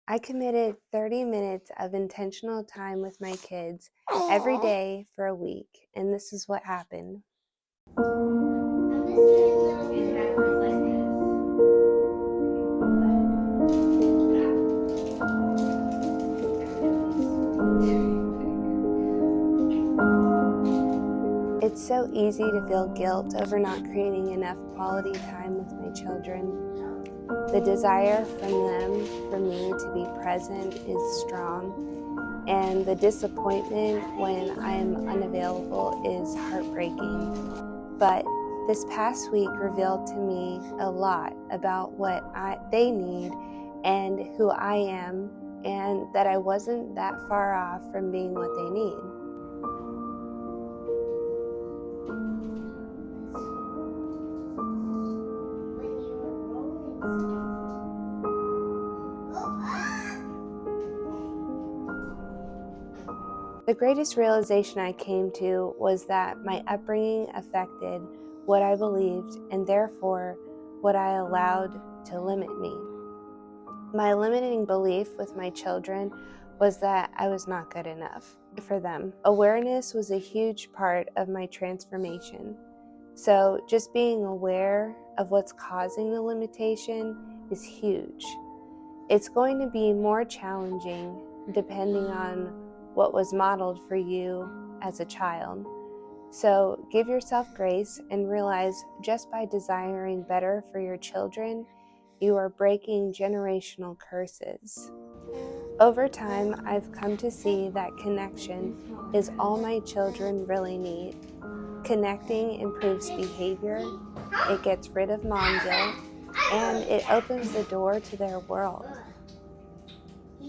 I committed 30 minutes of intentional time with my kids every day for a week, and this is what happened. It's so easy to feel guilt over not creating enough quality time with my children. The desire from them for me to be present is strong, and the disappointment when I am unavailable is heartbreaking. But this past week revealed to me a lot about what they need and who I am, and that I wasn't that far off from being what they need. The greatest realization I came to was that my upbringing affected what I believed and therefore what I allowed to limit me. My limiting belief with my children was that I was not good enough for them. Awareness was a huge part of my transformation. So just being aware of what's causing the limitation is huge. It's going to be more challenging depending on what was modeled for you as a child. So give yourself grace and realize just by desiring better for your children, you are breaking generational curses. Over time, I've come to see that connection is all my children really need. Connecting improves behavior, it gets rid of mom guilt, and it opens the door to their world.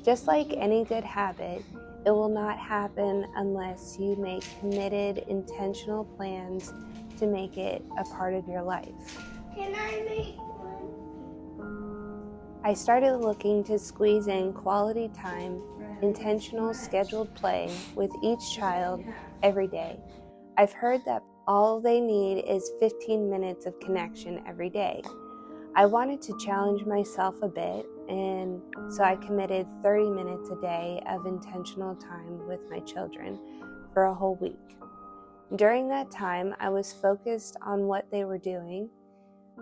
Just like any good habit, it will not happen unless you make committed, intentional plans to make it a part of your life. Can I make one? I started looking to squeeze in quality time, intentional scheduled play with each child every day. I've heard that all they need is 15 minutes of connection every day. I wanted to challenge myself a bit, and so I committed 30 minutes a day of intentional time with my children for a whole week. During that time, I was focused on what they were doing.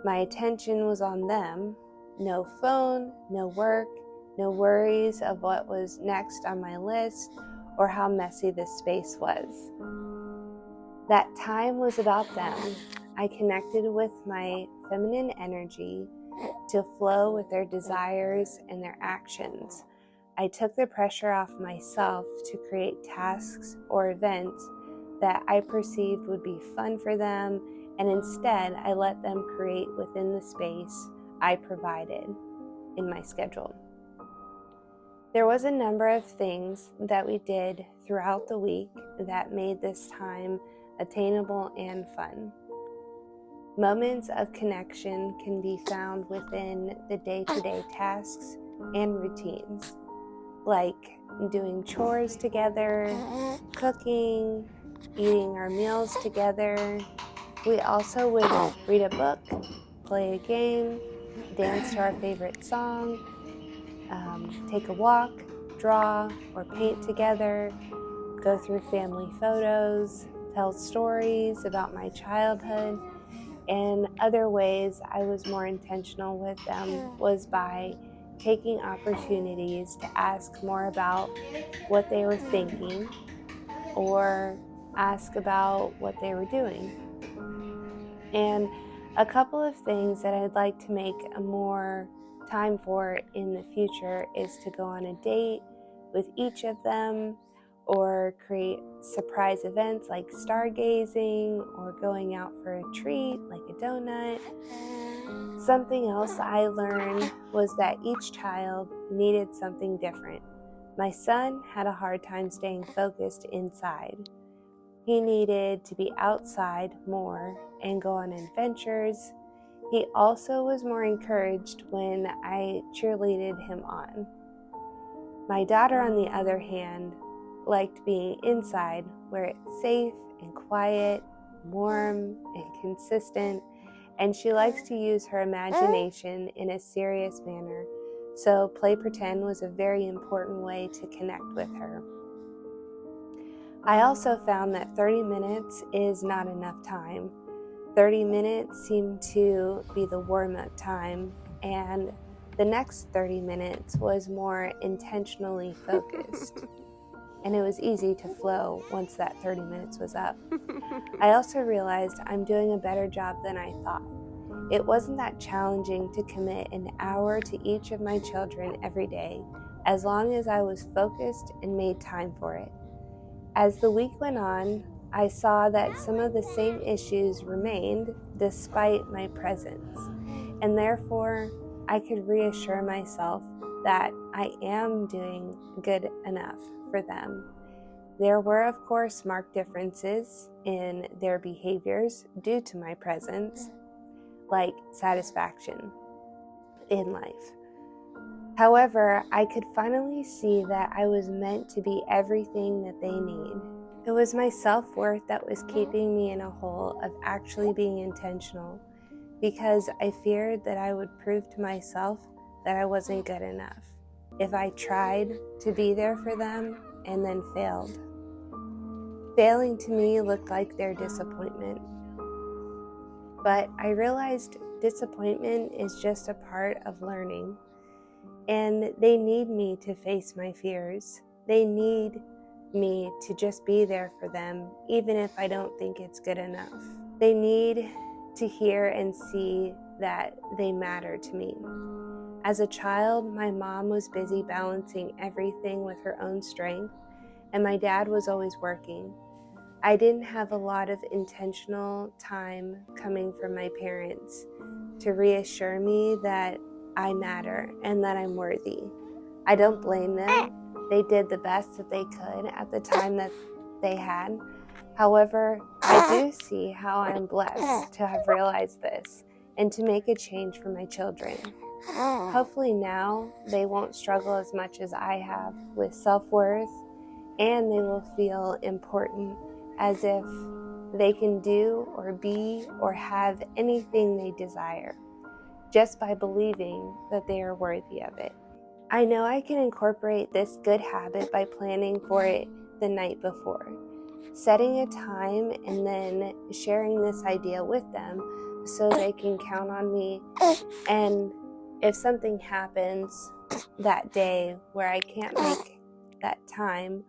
My attention was on them. No phone, no work, no worries of what was next on my list or how messy this space was. That time was about them. I connected with my feminine energy to flow with their desires and their actions. I took the pressure off myself to create tasks or events that I perceived would be fun for them, and instead I let them create within the space I provided in my schedule. There was a number of things that we did throughout the week that made this time attainable and fun. Moments of connection can be found within the day-to-day tasks and routines, like doing chores together, cooking, eating our meals together. We also would read a book, play a game, dance to our favorite song, take a walk, draw, or paint together, go through family photos, tell stories about my childhood, and other ways I was more intentional with them was by taking opportunities to ask more about what they were thinking or ask about what they were doing. And a couple of things that I'd like to make a more time for in the future is to go on a date with each of them, or create surprise events like stargazing or going out for a treat like a donut. Something else I learned was that each child needed something different. My son had a hard time staying focused inside. He needed to be outside more and go on adventures. He also was more encouraged when I cheerleaded him on. My daughter, on the other hand, liked being inside where it's safe and quiet, warm and consistent, and she likes to use her imagination in a serious manner. So play pretend was a very important way to connect with her. I also found that 30 minutes is not enough time. 30 minutes seemed to be the warm-up time, and the next 30 minutes was more intentionally focused. And it was easy to flow once that 30 minutes was up. I also realized I'm doing a better job than I thought. It wasn't that challenging to commit an hour to each of my children every day, as long as I was focused and made time for it. As the week went on, I saw that some of the same issues remained despite my presence, and therefore I could reassure myself that I am doing good enough for them. There were, of course, marked differences in their behaviors due to my presence, like satisfaction in life. However, I could finally see that I was meant to be everything that they need. It was my self-worth that was keeping me in a hole of actually being intentional, because I feared that I would prove to myself that I wasn't good enough if I tried to be there for them and then failed. Failing to me looked like their disappointment. But I realized disappointment is just a part of learning, and they need me to face my fears. They need me to just be there for them, even if I don't think it's good enough. They need to hear and see that they matter to me. As a child, my mom was busy balancing everything with her own strength, and my dad was always working. I didn't have a lot of intentional time coming from my parents to reassure me that I matter and that I'm worthy. I don't blame them. They did the best that they could at the time that they had. However, I do see how I'm blessed to have realized this and to make a change for my children. Hopefully now they won't struggle as much as I have with self-worth, and they will feel important, as if they can do or be or have anything they desire, just by believing that they are worthy of it. I know I can incorporate this good habit by planning for it the night before, setting a time and then sharing this idea with them so they can count on me. And if something happens that day where I can't make that time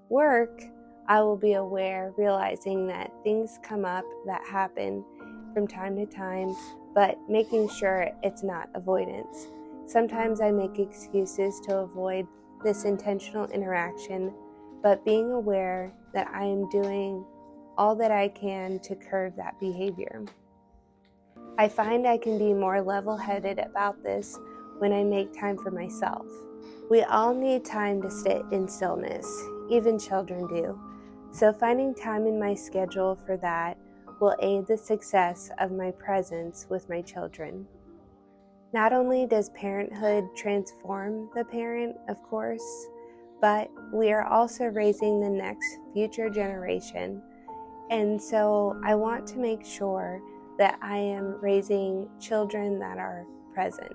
work, I will be aware, realizing that things come up that happen from time to time, but making sure it's not avoidance. Sometimes I make excuses to avoid this intentional interaction, but being aware that I am doing all that I can to curb that behavior. I find I can be more level-headed about this when I make time for myself. We all need time to sit in stillness, even children do. So finding time in my schedule for that will aid the success of my presence with my children. Not only does parenthood transform the parent, of course, but we are also raising the next future generation. And so I want to make sure that I am raising children that are present,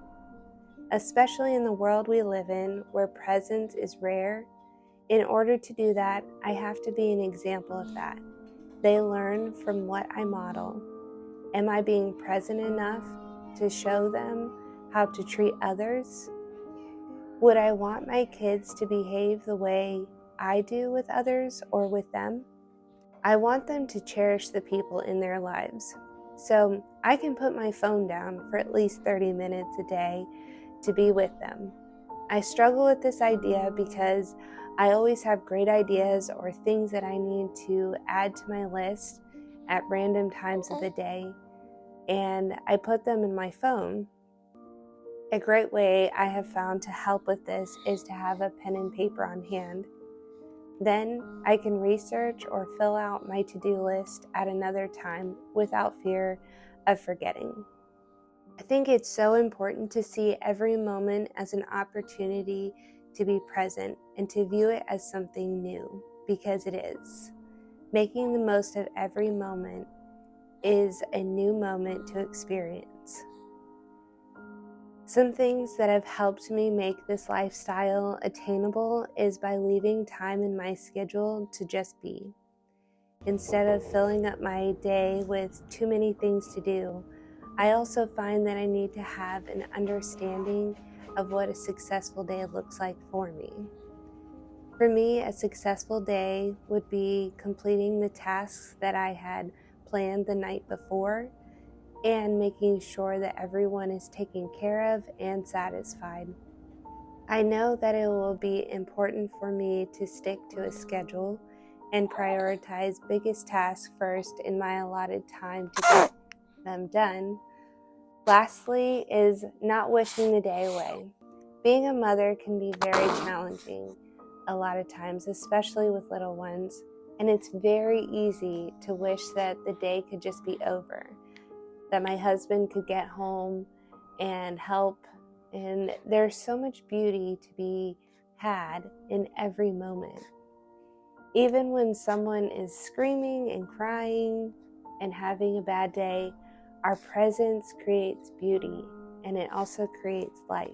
especially in the world we live in where presence is rare. In order to do that, I have to be an example of that. They learn from what I model. Am I being present enough to show them how to treat others? Would I want my kids to behave the way I do with others or with them? I want them to cherish the people in their lives. So I can put my phone down for at least 30 minutes a day to be with them. I struggle with this idea because I always have great ideas or things that I need to add to my list at random times of the day, and I put them in my phone. A great way I have found to help with this is to have a pen and paper on hand. Then I can research or fill out my to-do list at another time without fear of forgetting. I think it's so important to see every moment as an opportunity to be present and to view it as something new, because it is. Making the most of every moment is a new moment to experience. Some things that have helped me make this lifestyle attainable is by leaving time in my schedule to just be. Instead of filling up my day with too many things to do, I also find that I need to have an understanding of what a successful day looks like for me. For me, a successful day would be completing the tasks that I had planned the night before and making sure that everyone is taken care of and satisfied. I know that it will be important for me to stick to a schedule and prioritize biggest tasks first in my allotted time to get them done. Lastly is not wishing the day away. Being a mother can be very challenging a lot of times, especially with little ones, and it's very easy to wish that the day could just be over, that my husband could get home and help, and there's so much beauty to be had in every moment. Even when someone is screaming and crying and having a bad day, our presence creates beauty, and it also creates life.